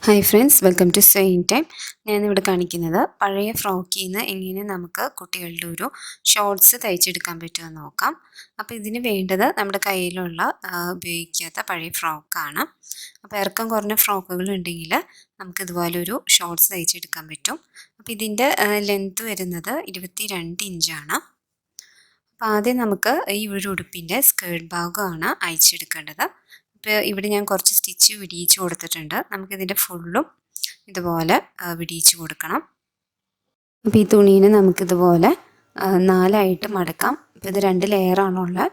Hi friends, welcome to same time. ഞാനിവിടെ കാണിക്കുന്നത് പഴയ ഫ്രോക്കിൽ നിന്ന് എങ്ങനെ നമുക്ക് കുട്ടികളുടെ ഒരു ഷോർട്സ് തയ്ച്ചെടുക്കാൻ പറ്റുമെന്ന് നോക്കാം. അപ്പോൾ ഇതിന് വേണ്ടത് നമ്മുടെ കയ്യിലുള്ള ഉപയോഗിക്കാത്ത പഴയ ഫ്രോക്കാണ്. അപ്പോൾ ഇറക്കം കുറഞ്ഞ ഫ്രോക്കുകൾ ഉണ്ടെങ്കിൽ നമുക്കിതുപോലൊരു ഷോർട്സ് തയ്ച്ചെടുക്കാൻ പറ്റും. അപ്പോൾ ഇതിൻ്റെ ലെങ്ത്ത് വരുന്നത് 22 ഇഞ്ചാണ്. അപ്പോൾ ആദ്യം നമുക്ക് ഈ ഒരു ഉടുപ്പിൻ്റെ സ്കേർട്ട് ഭാഗമാണ് അയച്ചെടുക്കേണ്ടത്. ഇപ്പോൾ ഇവിടെ ഞാൻ കുറച്ച് സ്റ്റിച്ച് വിടിയിച്ച് കൊടുത്തിട്ടുണ്ട്. നമുക്കിതിൻ്റെ ഫുള്ളും ഇതുപോലെ വിടിയിച്ച് കൊടുക്കണം. അപ്പോൾ ഈ തുണീനെ നമുക്കിതുപോലെ 4ആയിട്ട് മടക്കാം. അപ്പോൾ ഇത് 2 ലെയറാണുള്ളത്.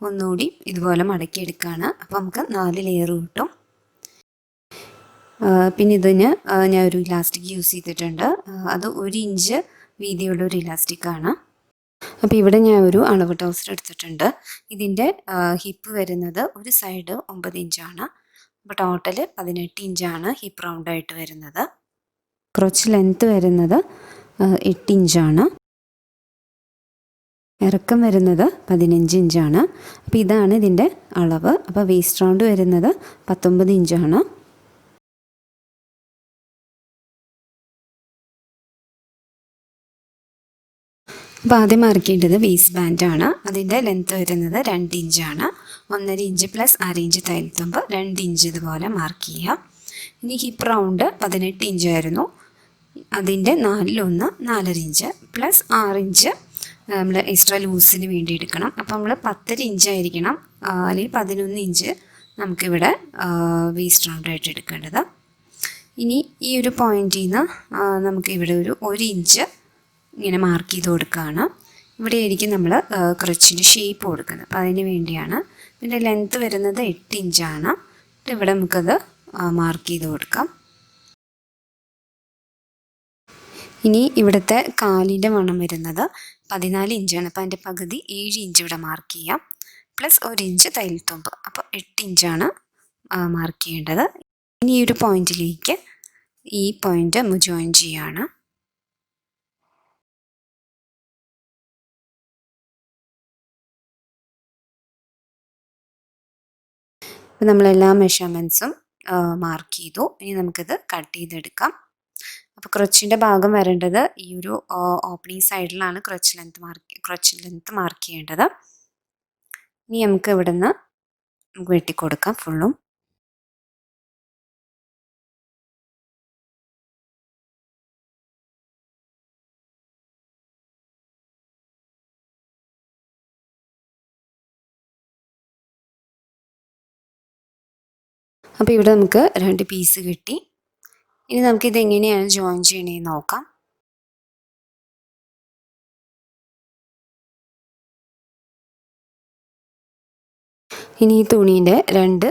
ഒന്നുകൂടി ഇതുപോലെ മടക്കിയെടുക്കുകയാണ്. അപ്പോൾ നമുക്ക് 4 ലെയർ കിട്ടും. പിന്നെ ഇതിന് ഞാൻ ഒരു ഇലാസ്റ്റിക് യൂസ് ചെയ്തിട്ടുണ്ട്. അത് 1 ഇഞ്ച് വീതിയുള്ള ഒരു ഇലാസ്റ്റിക്കാണ്. അപ്പോൾ ഇവിടെ ഞാൻ ഒരു അളവ് ട്രൗസർ എടുത്തിട്ടുണ്ട്. ഇതിൻ്റെ ഹിപ്പ് വരുന്നത് ഒരു സൈഡ് 9 ഇഞ്ചാണ്. അപ്പോൾ ടോട്ടൽ 18 ഇഞ്ചാണ് ഹിപ്പ് റൗണ്ടായിട്ട് വരുന്നത്. ക്രോച്ച് ലെങ്ത്ത് വരുന്നത് 8 ഇഞ്ചാണ്. ഇറക്കം വരുന്നത് 15 ഇഞ്ചാണ്. അപ്പോൾ ഇതാണ് ഇതിൻ്റെ അളവ്. അപ്പോൾ വേസ്റ്റ് റൗണ്ട് വരുന്നത് 19 ഇഞ്ചാണ്. അപ്പോൾ ആദ്യം മാർക്ക് ചെയ്യേണ്ടത് വേസ്റ്റ് ബാൻഡാണ്. അതിൻ്റെ ലെങ്ത്ത് വരുന്നത് 2 ഇഞ്ചാണ്. 1.5 ഇഞ്ച് പ്ലസ് 1/2 ഇഞ്ച് തയ്യൽത്തുമ്പോൾ 2 ഇഞ്ച് ഇതുപോലെ മാർക്ക് ചെയ്യുക. ഇനി ഹിപ്പ് റൗണ്ട് 18 ഇഞ്ചായിരുന്നു. അതിൻ്റെ 4/1 4.5 ഇഞ്ച് പ്ലസ് 6 ഇഞ്ച് നമ്മൾ എക്സ്ട്രാ ലൂസിന് വേണ്ടി എടുക്കണം. അപ്പോൾ നമ്മൾ 10 ഇഞ്ചായിരിക്കണം, അല്ലെങ്കിൽ 11 ഇഞ്ച് നമുക്കിവിടെ വേസ്റ്റ് റൗണ്ടായിട്ട് എടുക്കേണ്ടത്. ഇനി ഈ ഒരു പോയിൻറ്റിൽ നിന്ന് നമുക്കിവിടെ ഒരു 1 ഇഞ്ച് ഇങ്ങനെ മാർക്ക് ചെയ്ത് കൊടുക്കുകയാണ്. ഇവിടെ ആയിരിക്കും നമ്മൾ ക്രച്ചിൻ്റെ ഷേപ്പ് കൊടുക്കുന്നത്. അപ്പോൾ അതിന് വേണ്ടിയാണ്. ഇതിൻ്റെ ലെങ്ത്ത് വരുന്നത് 8 ഇഞ്ചാണ്. ഇവിടെ നമുക്കത് മാർക്ക് ചെയ്ത് കൊടുക്കാം. ഇനി ഇവിടുത്തെ കാലിൻ്റെ വണ്ണം വരുന്നത് 14 ഇഞ്ചാണ്. അപ്പോൾ അതിൻ്റെ പകുതി 7 ഇഞ്ച് ഇവിടെ മാർക്ക് ചെയ്യാം. പ്ലസ് 1 ഇഞ്ച് തയ്യൽത്തുമ്പ്. അപ്പോൾ 8 ഇഞ്ചാണ് മാർക്ക് ചെയ്യേണ്ടത്. ഇനി ഈ ഒരു പോയിൻറ്റിലേക്ക് ഈ പോയിൻ്റ് ജോയിൻ ചെയ്യുകയാണ്. അപ്പോൾ നമ്മളെല്ലാ മെഷർമെൻറ്റ്സും മാർക്ക് ചെയ്തു. ഇനി നമുക്കിത് കട്ട് ചെയ്തെടുക്കാം. അപ്പോൾ ക്രച്ചിൻ്റെ ഭാഗം വരേണ്ടത് ഈ ഒരു ഓപ്പണിംഗ് സൈഡിലാണ് ക്രച്ച് ലെങ്ത്ത് മാർക്ക് ചെയ്യേണ്ടത്. ഇനി നമുക്ക് ഇവിടുന്ന് വെട്ടിക്കൊടുക്കാം ഫുള്ളും. അപ്പോൾ ഇവിടെ നമുക്ക് 2 പീസ് കിട്ടി. ഇനി നമുക്കിത് എങ്ങനെയാണ് ജോയിൻ ചെയ്യണേന്ന് നോക്കാം. ഇനി ഈ തുണീൻ്റെ 2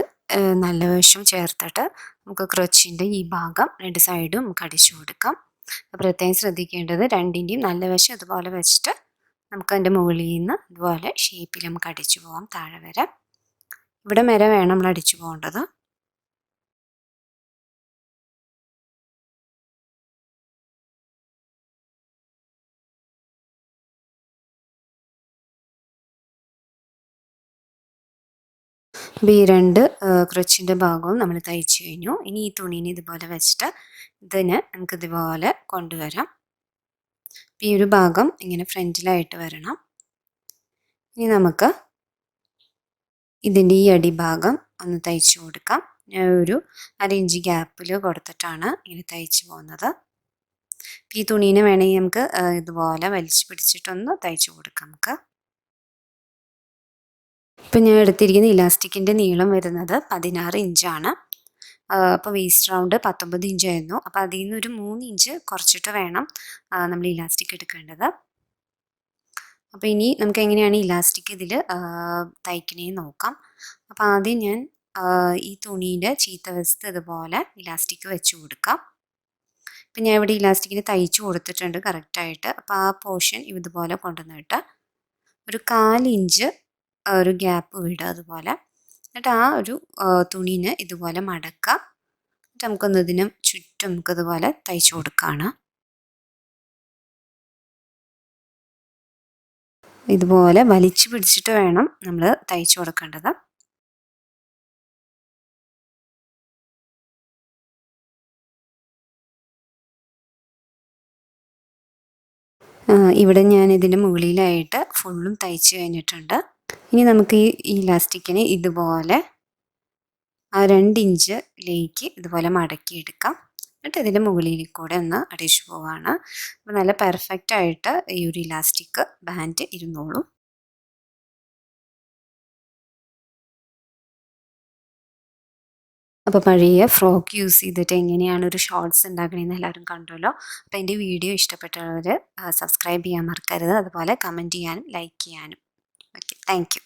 നല്ല വശം ചേർത്തിട്ട് നമുക്ക് ക്രച്ചിൻ്റെ ഈ ഭാഗം 2 സൈഡും നമുക്ക് അടിച്ചു കൊടുക്കാം. പ്രത്യേകം ശ്രദ്ധിക്കേണ്ടത് 2ൻ്റെയും നല്ല വശം ഇതുപോലെ വെച്ചിട്ട് നമുക്ക് അതിൻ്റെ മുകളിൽ നിന്ന് ഇതുപോലെ ഷേപ്പിൽ നമുക്ക് അടിച്ചു പോകാം താഴെ വരെ. ഇവിടെ വരെ വേണം നമ്മൾ അടിച്ചു പോകേണ്ടത്. അപ്പോൾ ഈ 2 ക്രച്ചിൻ്റെ ഭാഗവും നമ്മൾ തയ്ച്ചു കഴിഞ്ഞു. ഇനി ഈ തുണീനെ ഇതുപോലെ വെച്ചിട്ട് ഇതിന് നമുക്ക് ഇതുപോലെ കൊണ്ടുവരാം. ഈ ഒരു ഭാഗം ഇങ്ങനെ ഫ്രണ്ടിലായിട്ട് വരണം. ഇനി നമുക്ക് ഇതിൻ്റെ ഈ അടിഭാഗം ഒന്ന് തയ്ച്ചു കൊടുക്കാം. ഞാൻ ഒരു 1/2 ഇഞ്ച് ഗ്യാപ്പിൽ കൊടുത്തിട്ടാണ് ഇങ്ങനെ തയ്ച്ചു പോകുന്നത്. ഈ തുണീനെ വേണമെങ്കിൽ നമുക്ക് ഇതുപോലെ വലിച്ചു പിടിച്ചിട്ടൊന്ന് തയ്ച്ചു കൊടുക്കാം നമുക്ക്. ഇപ്പം ഞാൻ എടുത്തിരിക്കുന്ന ഇലാസ്റ്റിക്കിൻ്റെ നീളം വരുന്നത് 16 ഇഞ്ചാണ്. അപ്പോൾ വേസ്റ്റ് റൗണ്ട് 19 ഇഞ്ചായിരുന്നു. അപ്പോൾ അതിൽ നിന്ന് ഒരു 3 ഇഞ്ച് കുറച്ചിട്ട് വേണം നമ്മൾ ഇലാസ്റ്റിക് എടുക്കേണ്ടത്. അപ്പോൾ ഇനി നമുക്ക് എങ്ങനെയാണ് ഇലാസ്റ്റിക് ഇതിൽ തയ്ക്കണേന്ന് നോക്കാം. അപ്പോൾ ആദ്യം ഞാൻ ഈ തുണീൻ്റെ ചീത്തവശത്ത് ഇതുപോലെ ഇലാസ്റ്റിക് വെച്ച് കൊടുക്കാം. ഇപ്പം ഞാൻ ഇവിടെ ഇലാസ്റ്റിക്കിന് തയ്ച്ചു കൊടുത്തിട്ടുണ്ട് കറക്റ്റായിട്ട്. അപ്പോൾ ആ പോർഷൻ ഇതുപോലെ കൊണ്ടുവന്നിട്ട് ഒരു 1/4 ഇഞ്ച് ഒരു ഗ്യാപ്പ് വിടുക അതുപോലെ. എന്നിട്ട് ആ ഒരു തുണീനെ ഇതുപോലെ മടക്കുക. എന്നിട്ട് നമുക്കൊന്ന് ഇതിനും ചുറ്റും നമുക്കിതുപോലെ തയ്ച്ചു കൊടുക്കുകയാണ്. ഇതുപോലെ വലിച്ചു പിടിച്ചിട്ട് വേണം നമ്മൾ തയ്ച്ചു കൊടുക്കേണ്ടത്. ഇവിടെ ഞാൻ ഇതിൻ്റെ മുകളിലായിട്ട് ഫുള്ളും തയ്ച്ച് കഴിഞ്ഞിട്ടുണ്ട്. ഇനി നമുക്ക് ഈ ഇലാസ്റ്റിക്കിനെ ഇതുപോലെ 2 ഇഞ്ചിലേക്ക് ഇതുപോലെ മടക്കിയെടുക്കാം. എന്നിട്ട് ഇതിൻ്റെ മുകളിൽ കൂടെ ഒന്ന് അടിച്ചു പോവാണ്. അപ്പോൾ നല്ല പെർഫെക്റ്റ് ആയിട്ട് ഈ ഒരു ഇലാസ്റ്റിക് ബാൻഡ് ഇരുന്നോളും. അപ്പോൾ പഴയ ഫ്രോക്ക് യൂസ് ചെയ്തിട്ട് എങ്ങനെയാണ് ഒരു ഷോർട്സ് ഉണ്ടാക്കണതെന്ന് എല്ലാവരും കണ്ടല്ലോ. അപ്പോൾ എൻ്റെ വീഡിയോ ഇഷ്ടപ്പെട്ടവർ സബ്സ്ക്രൈബ് ചെയ്യാൻ മറക്കരുത്. അതുപോലെ കമൻറ്റ് ചെയ്യാനും ലൈക്ക് ചെയ്യാനും. Okay, thank you.